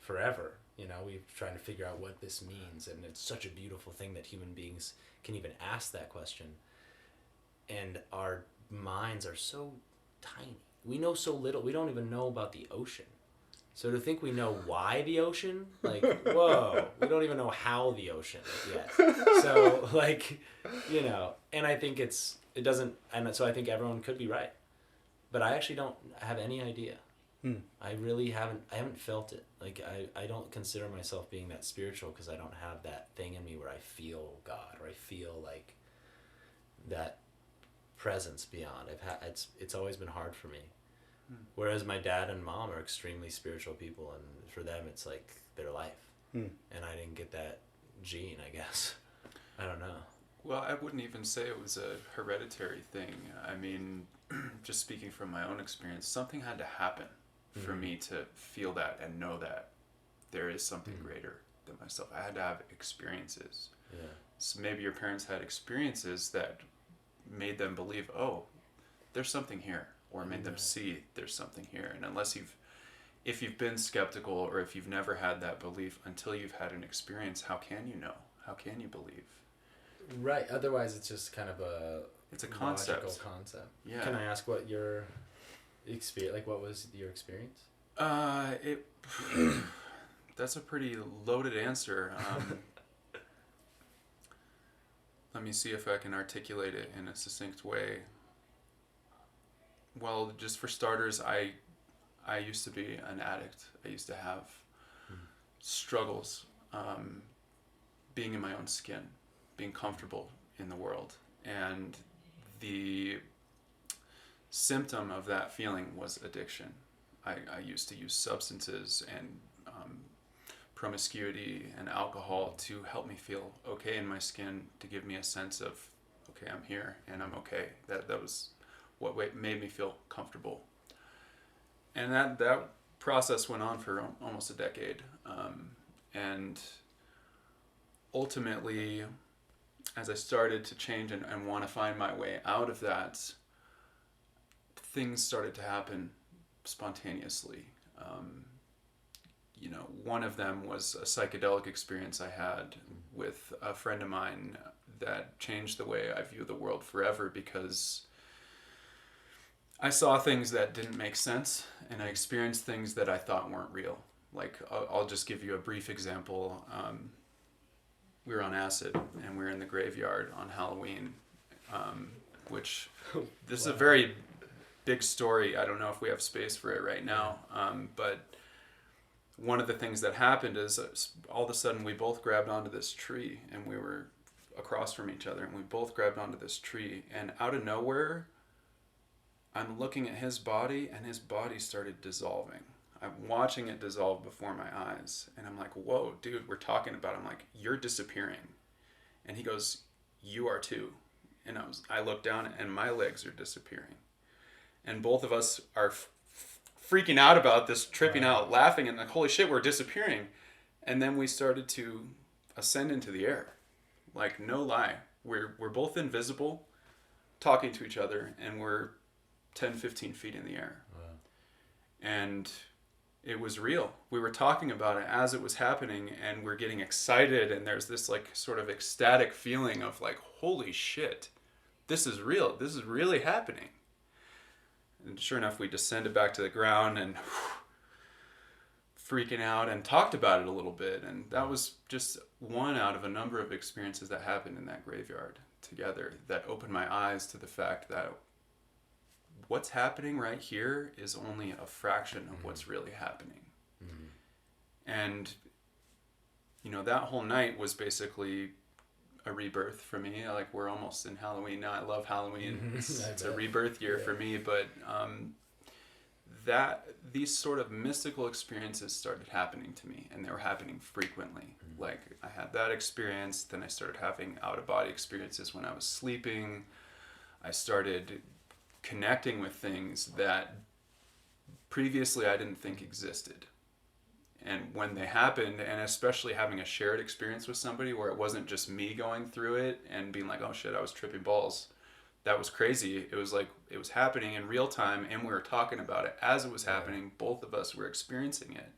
forever. You know, we've trying to figure out what this means, and it's such a beautiful thing that human beings can even ask that question. And our minds are so tiny. We know so little. We don't even know about the ocean. So to think we know why the ocean, like, whoa, we don't even know how the ocean yet. So, like, you know, and I think it doesn't, and so I think everyone could be right. But I actually don't have any idea. I really haven't felt it. Like, I don't consider myself being that spiritual, because I don't have that thing in me where I feel God, or I feel like that presence beyond. It's always been hard for me. Whereas my dad and mom are extremely spiritual people, and for them it's like their life. And I didn't get that gene, I guess. I don't know. Well, I wouldn't even say it was a hereditary thing. I mean, just speaking from my own experience, something had to happen for me to feel that and know that there is something greater than myself. I had to have experiences. Yeah. So maybe your parents had experiences that made them believe, oh, there's something here, or made them see there's something here. And if you've been skeptical, or if you've never had that belief until you've had an experience, how can you know? How can you believe? Right. Otherwise, it's just kind of it's a concept. logical concept. Yeah. Can I ask what your experience? Like, what was your experience? That's a pretty loaded answer. let me see if I can articulate it in a succinct way. Well, just for starters, I used to be an addict. I used to have struggles being in my own skin, being comfortable in the world. And the symptom of that feeling was addiction. I used to use substances and promiscuity and alcohol to help me feel okay in my skin, to give me a sense of, okay, I'm here and I'm okay. That was what made me feel comfortable. And that process went on for almost a decade. And ultimately, as I started to change and want to find my way out of that, things started to happen spontaneously. One of them was a psychedelic experience I had with a friend of mine that changed the way I view the world forever, because I saw things that didn't make sense and I experienced things that I thought weren't real. Like, I'll just give you a brief example. We were on acid and we were in the graveyard on Halloween, which this is a very big story. I don't know if we have space for it right now, but one of the things that happened is all of a sudden we both grabbed onto this tree, and we were across from each other, and we both grabbed onto this tree, and out of nowhere I'm looking at his body, and his body started dissolving. I'm watching it dissolve before my eyes, and I'm like, whoa, dude, we're talking about it. I'm like, you're disappearing. And he goes, you are too. And I look down, and my legs are disappearing. And both of us are freaking out about this, tripping out, laughing, and like, holy shit, we're disappearing. And then we started to ascend into the air. Like, no lie. We're both invisible, talking to each other, and we're 10, 15 feet in the air. Wow. And it was real. We were talking about it as it was happening, and we're getting excited, and there's this like sort of ecstatic feeling of like, holy shit, this is real. This is really happening. And sure enough, we descended back to the ground and freaking out and talked about it a little bit. And that was just one out of a number of experiences that happened in that graveyard together that opened my eyes to the fact that what's happening right here is only a fraction of what's really happening. Mm-hmm. And, that whole night was basically a rebirth for me. Like, we're almost in Halloween now. I love Halloween. It's a rebirth year for me, but these sort of mystical experiences started happening to me, and they were happening frequently. Mm-hmm. Like, I had that experience, then I started having out-of-body experiences when I was sleeping. I started connecting with things that previously I didn't think existed. And when they happened, and especially having a shared experience with somebody where it wasn't just me going through it and being like, oh shit, I was tripping balls. That was crazy. It was like, it was happening in real time, and we were talking about it as it was happening. Both of us were experiencing it.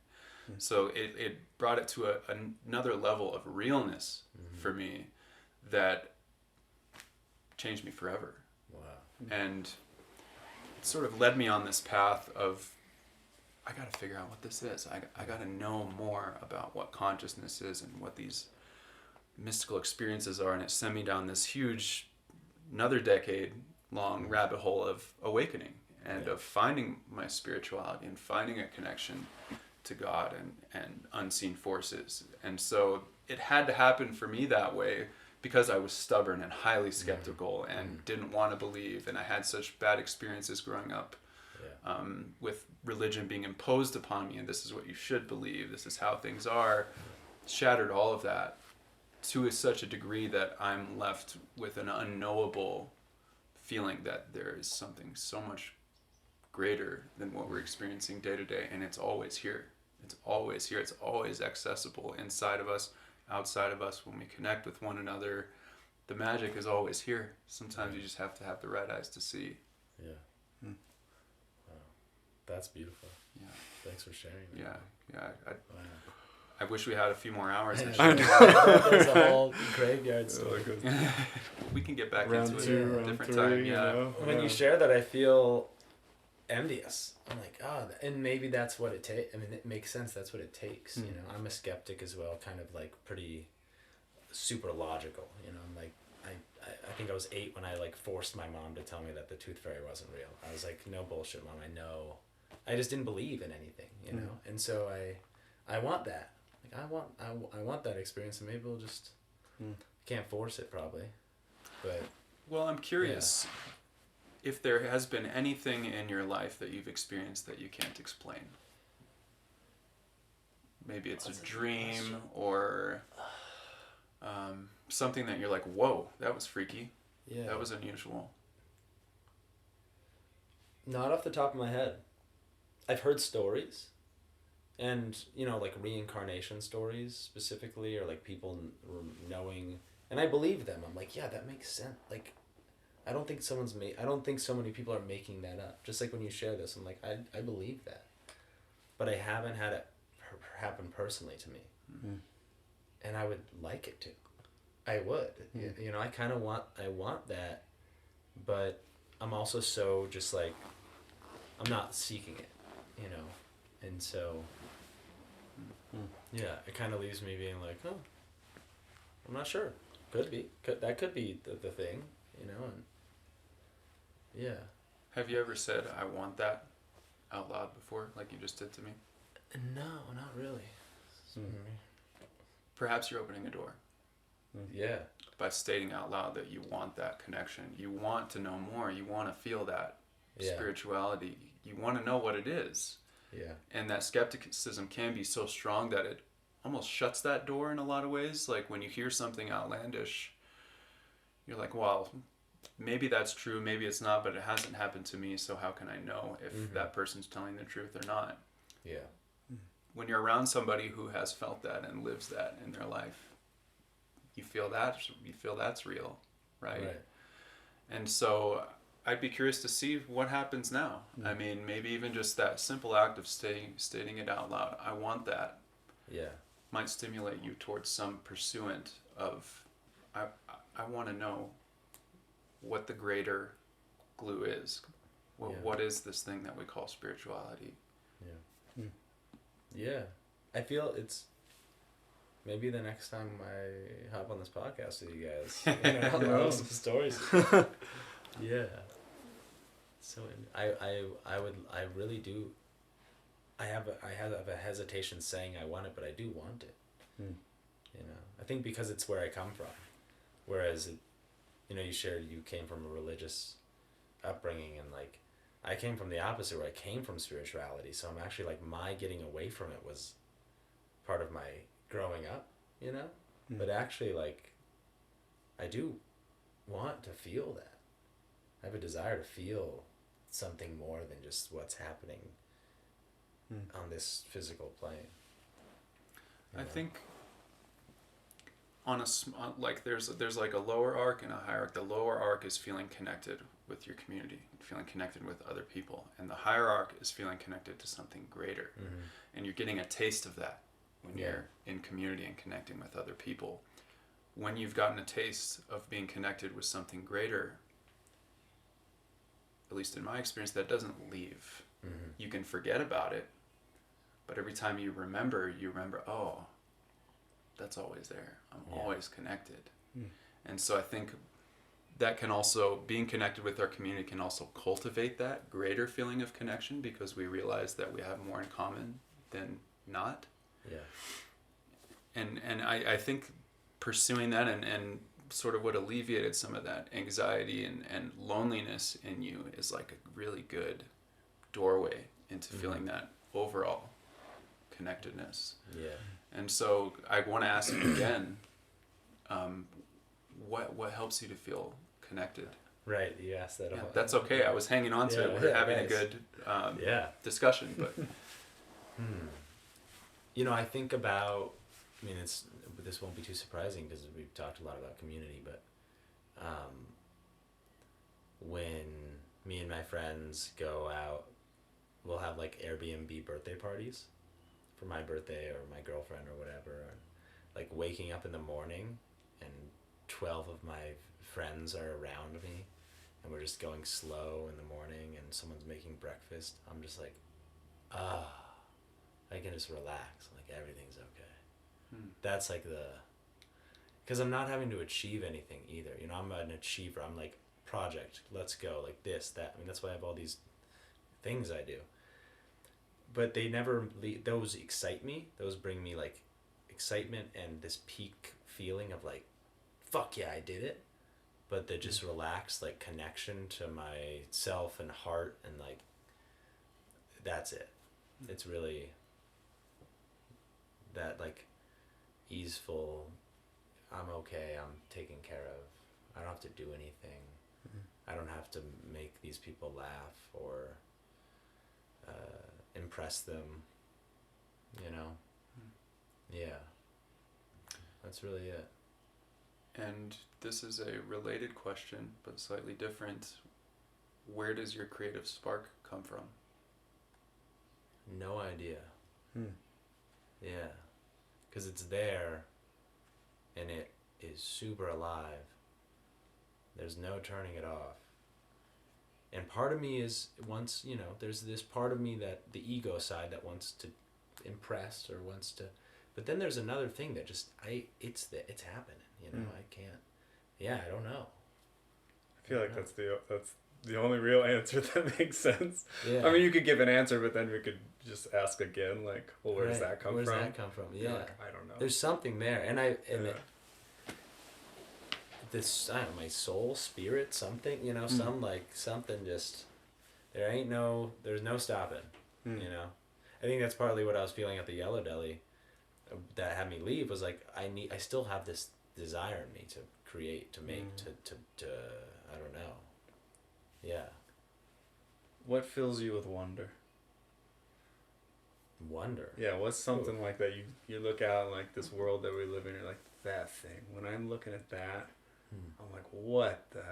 Mm-hmm. So it brought it to another level of realness for me that changed me forever. Wow. And it sort of led me on this path of, I got to figure out what this is. I got to know more about what consciousness is and what these mystical experiences are. And it sent me down this huge, another decade-long rabbit hole of awakening and of finding my spirituality and finding a connection to God and unseen forces. And so it had to happen for me that way because I was stubborn and highly skeptical and didn't want to believe. And I had such bad experiences growing up. With religion being imposed upon me, and this is what you should believe, this is how things are, shattered all of that to such a degree that I'm left with an unknowable feeling that there is something so much greater than what we're experiencing day to day, and it's always here. It's always here. It's always accessible inside of us, outside of us. When we connect with one another, the magic is always here. Sometimes you just have to have the right eyes to see. Yeah. That's beautiful. Yeah. Thanks for sharing that. Yeah. I wish we had a few more hours. There's a whole graveyard story. We can get back round into two, it at a different 3, time. Yeah. When you share that, I feel envious. I'm like, and maybe that's what it takes. I mean, it makes sense. That's what it takes. I'm a skeptic as well, kind of like pretty super logical. I'm like, I think I was 8 when I like forced my mom to tell me that the tooth fairy wasn't real. I was like, no bullshit, Mom. I know. I just didn't believe in anything, you know. And so I want that. Like I want that experience, and maybe we'll just can't force it probably, but. Well, I'm curious if there has been anything in your life that you've experienced that you can't explain. Maybe it's a dream or something that you're like, whoa, that was freaky. Yeah. That was unusual. Not off the top of my head. I've heard stories, and like reincarnation stories specifically, or like people knowing, and I believe them. I'm like, yeah, that makes sense. Like, I don't think I don't think so many people are making that up. Just like when you share this, I'm like, I believe that, but I haven't had it happen personally to me, and I would like it to. I would. I kind of want that, but I'm also so just like, I'm not seeking it, and so, yeah, it kind of leaves me being like, oh, I'm not sure. Could be. That could be the thing, and yeah. Have you ever said, I want that out loud before, like you just did to me? No, not really. Perhaps you're opening a door. Yeah. By stating out loud that you want that connection. You want to know more. You want to feel that spirituality. You want to know what it is. Yeah. And that skepticism can be so strong that it almost shuts that door in a lot of ways. Like when you hear something outlandish, you're like, well, maybe that's true, maybe it's not, but it hasn't happened to me, so how can I know if that person's telling the truth or not? Yeah. When you're around somebody who has felt that and lives that in their life, you feel that's real, right? And so I'd be curious to see what happens now. I mean, maybe even just that simple act of stating it out loud, I want that, might stimulate you towards some pursuant of, I want to know what the greater glue is. What is this thing that we call spirituality? Yeah. I feel it's maybe the next time I hop on this podcast with you guys, I'll know some stories. Yeah. So I really do. I have a hesitation saying I want it, but I do want it. I think because it's where I come from, whereas you shared you came from a religious upbringing, and like I came from the opposite, where I came from spirituality. So I'm actually like, my getting away from it was part of my growing up, but actually, like, I do want to feel that. I have a desire to feel something more than just what's happening on this physical plane. I think on like there's like a lower arc and a higher arc. The lower arc is feeling connected with your community, feeling connected with other people, and the higher arc is feeling connected to something greater. And you're getting a taste of that when you're in community and connecting with other people. When you've gotten a taste of being connected with something greater, at least in my experience, that doesn't leave. You can forget about it, but every time you remember, oh, that's always there. I'm always connected. And so I think that can also, being connected with our community can also cultivate that greater feeling of connection, because we realize that we have more in common than not. And I think pursuing that and sort of what alleviated some of that anxiety and loneliness in you is like a really good doorway into feeling that overall connectedness. And so I want to ask you again, what helps you to feel connected? Right, you asked that. That's okay. I was hanging on to it. We're having a good discussion, but I think about, this won't be too surprising because we've talked a lot about community, but when me and my friends go out, we'll have like Airbnb birthday parties for my birthday or my girlfriend or whatever, and like waking up in the morning and 12 of my friends are around me and we're just going slow in the morning and someone's making breakfast. I'm just like, I can just relax, like everything's okay. That's like because I'm not having to achieve anything either. You know, I'm an achiever. I'm like, project, let's go, like this, that. I mean, that's why I have all these things I do. But they never those excite me. Those bring me like excitement and this peak feeling of like, fuck yeah, I did it. But they're just relaxed, like connection to myself and heart, and like, that's it. It's really that like easeful, I'm okay, I'm taken care of. I don't have to do anything. I don't have to make these people laugh or impress them, you know? Yeah. That's really it. And this is a related question, but slightly different. Where does your creative spark come from? No idea. Yeah. Because it's there, and it is super alive. There's no turning it off. And part of me is wants, you know, there's this part of me that the ego side that wants to impress or wants to, but then there's another thing that just it's happening, you know. I can't. Yeah, I don't know. I feel like that's the only real answer that makes sense. Yeah. I mean, you could give an answer, but then we could just ask again, like, well, where does that come Where from? does that come from? Yeah. Like, I don't know. There's something there, and this, I don't know, my soul, spirit, something, you know, something just, there's no stopping, you know. I think that's partly what I was feeling at the Yellow Deli that had me leave, was like, I still have this desire in me to create, to make, to I don't know. Yeah. What fills you with wonder? Wonder. Yeah, what's something like that you look out like this world that we live in, you're like, that thing. When I'm looking at that, I'm like, what the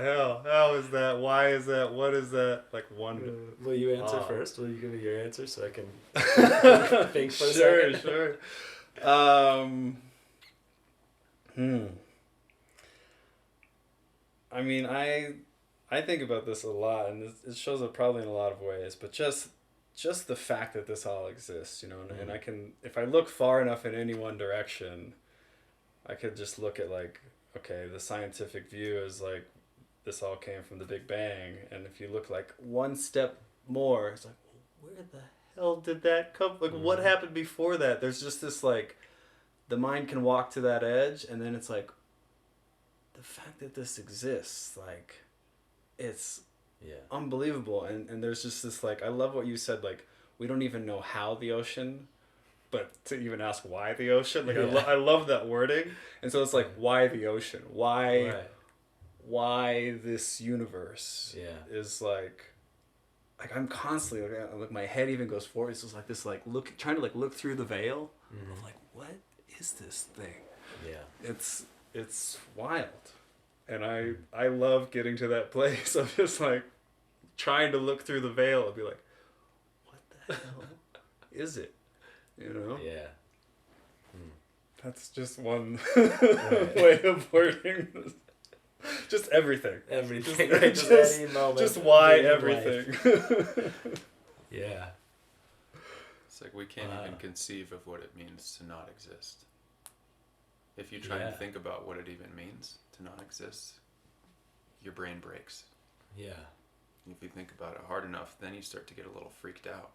hell? How is that? Why is that? What is that? Like, wonder. Will you answer first? Will you give me your answer so I can think for a second? Sure. I mean, I think about this a lot, and it shows up probably in a lot of ways, but just the fact that this all exists, you know, and I can, if I look far enough in any one direction, I could just look at like, okay, the scientific view is like, this all came from the Big Bang, and if you look like one step more, it's like, where the hell did that come? Like, what happened before that? There's just this like, the mind can walk to that edge, and then it's like, the fact that this exists, like, it's unbelievable. And there's just this like, I love what you said, like, we don't even know how the ocean, but to even ask why the ocean, like, I love that wording. And so it's like, why the ocean? Why this universe is like I'm constantly like my head even goes forward. It's just like this, like trying to like look through the veil of like, what is this thing? Yeah, it's wild, and I love getting to that place of just like trying to look through the veil and be like, what the hell is it? You know? Yeah. That's just one way of wording this. Just everything. Everything. Just any moment. Just why everything. Yeah. It's like we can't even conceive of what it means to not exist. If you try and think about what it even means to not exist, your brain breaks. Yeah. If you think about it hard enough, then you start to get a little freaked out.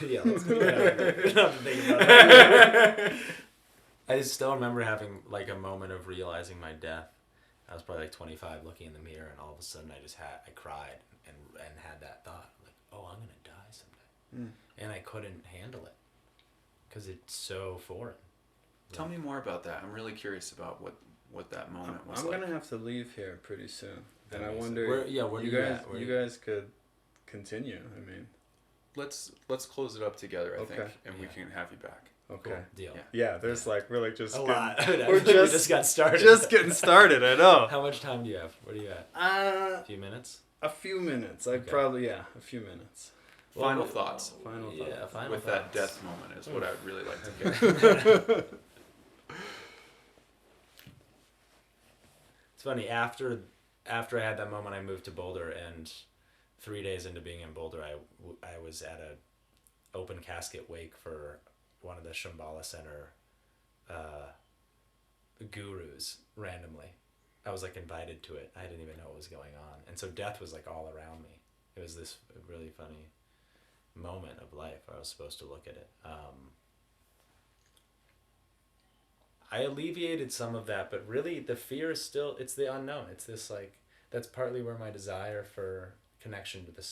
Yeah, let's do that. I still remember having like a moment of realizing my death. I was probably like 25, looking in the mirror, and all of a sudden I cried and had that thought, like, oh, I'm gonna die someday, and I couldn't handle it because it's so foreign. Tell me more about that. I'm really curious about what that moment was. I'm gonna have to leave here pretty soon, and I wonder. Where you guys could continue. I mean, let's close it up together. I think, and we can have you back. Okay. Cool. Deal. Yeah, there's like really just a lot. We're we just got started. Just getting started. I know. How much time do you have? Where are you at? A few minutes. A few minutes. A few minutes. Final thoughts. Final thoughts. Yeah, final with thoughts. That death moment is what I'd really like to hear. It's funny, after I had that moment, I moved to Boulder, and 3 days into being in Boulder, I was at a open casket wake for one of the Shambhala Center gurus randomly. I was like invited to it. I didn't even know what was going on. And so death was like all around me. It was this really funny moment of life. I was supposed to look at it. I alleviated some of that, but really the fear is still, it's the unknown. It's this like, that's partly where my desire for connection to the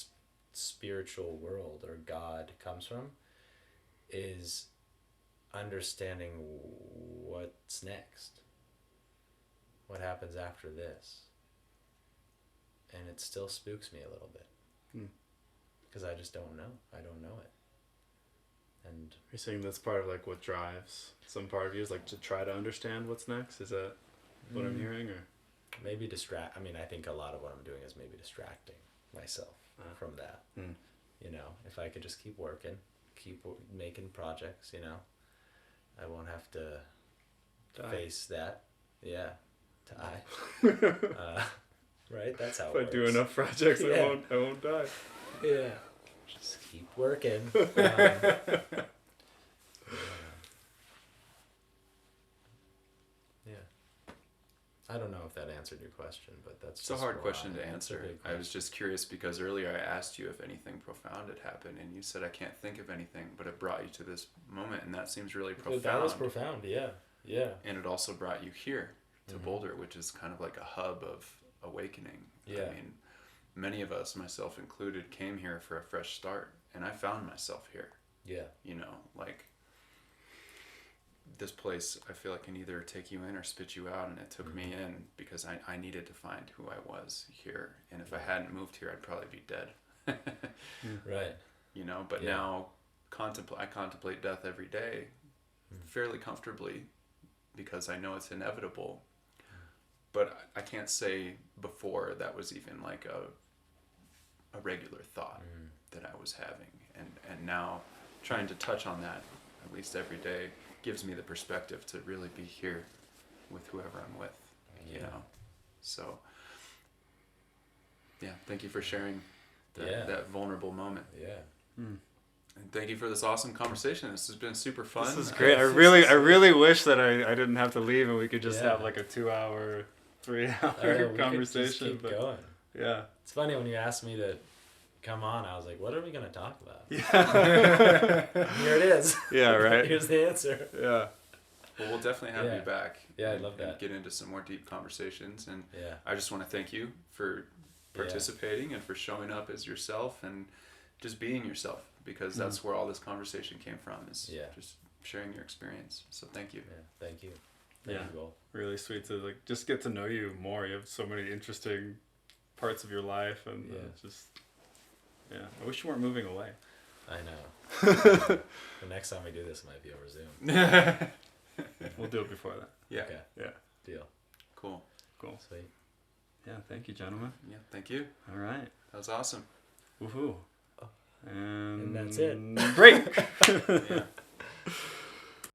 spiritual world or God comes from, is understanding what's next. What happens after this? And it still spooks me a little bit. Because I just don't know. I don't know it. And you're saying that's part of like what drives some part of you is like to try to understand what's next? Is that what I'm hearing? Or maybe I mean, I think a lot of what I'm doing is maybe distracting myself from that. You know, if I could just keep working, keep making projects, you know, I won't have to face that. Yeah. Right? That's how it works. If I do enough projects, I won't die. Yeah. Just keep working. I don't know if that answered your question, but it's a hard question to answer. I was just curious because earlier I asked you if anything profound had happened, and you said I can't think of anything, but it brought you to this moment, and that seems really profound. That was profound, yeah. And it also brought you here to Boulder, which is kind of like a hub of awakening. Yeah. I mean, many of us, myself included, came here for a fresh start, and I found myself here. Yeah. You know, like this place, I feel like can either take you in or spit you out, and it took me in because I needed to find who I was here, and if I hadn't moved here, I'd probably be dead. Right. You know, but now I contemplate death every day fairly comfortably because I know it's inevitable. But I can't say before that was even like a regular thought that I was having. And now trying to touch on that, at least every day, gives me the perspective to really be here with whoever I'm with, you know? So, thank you for sharing that vulnerable moment. Yeah. And thank you for this awesome conversation. This has been super fun. This is great. I really wish that I didn't have to leave and we could just have like a 2-hour, 3-hour conversation. Keep going. Yeah. It's funny when you asked me to come on, I was like, what are we going to talk about? Yeah. Here it is. Yeah, right. Here's the answer. Yeah. Well, we'll definitely have you back. Yeah, I'd love that. And get into some more deep conversations. And I just want to thank you for participating and for showing up as yourself and just being yourself, because that's where all this conversation came from, is just sharing your experience. So thank you. Yeah, thank you. Thank you both. Really sweet to like just get to know you more. You have so many interesting parts of your life, and I wish you weren't moving away. I know. The next time we do this might be over Zoom. We'll do it before that. Yeah. Okay. Yeah. Deal. Cool. Sweet. Yeah, thank you, gentlemen. Yeah, thank you. All right. That was awesome. Woohoo. And that's it. Break. Yeah.